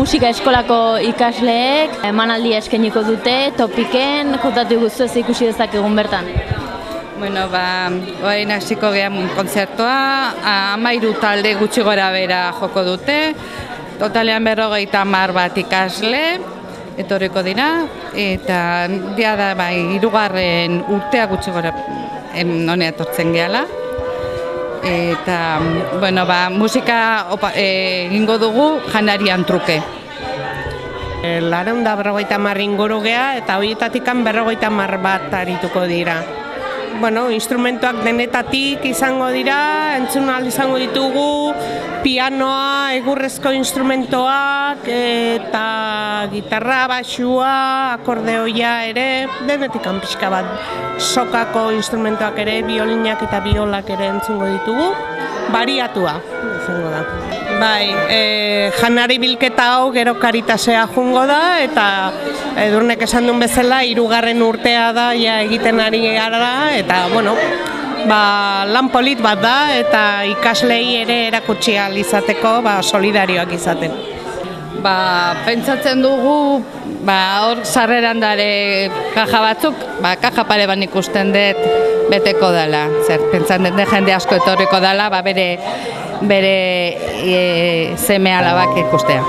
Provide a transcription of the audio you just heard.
musika eskolako ikasleek emanaldia eskainiko dute, topiken, kontatu guztu ez ikusi dezakegun bertan. Bueno, orain hasiko gehan kontzertua, 13 talde gutxi gora bera joko dute, totalean 50 bat ikasle, etorriko dira, eta dia da, 3. urtea gutxi gora honea etortzen gehala. Eta, bueno, musika egingo dugu janarian truke. 450 inguru gea, eta horietatik 50 bat arituko dira. Bueno, instrumentuak denetatik izango dira, entzun ahal izango ditugu, pianoa, egurrezko instrumentoak, eta gitarra, baxua, akordeoia ere, denetik pixka bat. Sokako instrumentoak ere, biolinak eta biolak ere entzungo ditugu, bariatua izango da. Janari bilketa hau gero Karitasea jungo da, eta Edurnek esan duen bezala 3. urtea da egiten ari gara, eta bueno, lan polit bat da, eta ikaslei ere erakutsi ahal izateko solidarioak izaten. Pentsatzen dugu, hor sarreran dare kaja batzuk, kaja pare ban ikusten dut beteko dela. Pentsatzen dut jende asko etorriko dela, bere seme alabak ikustea.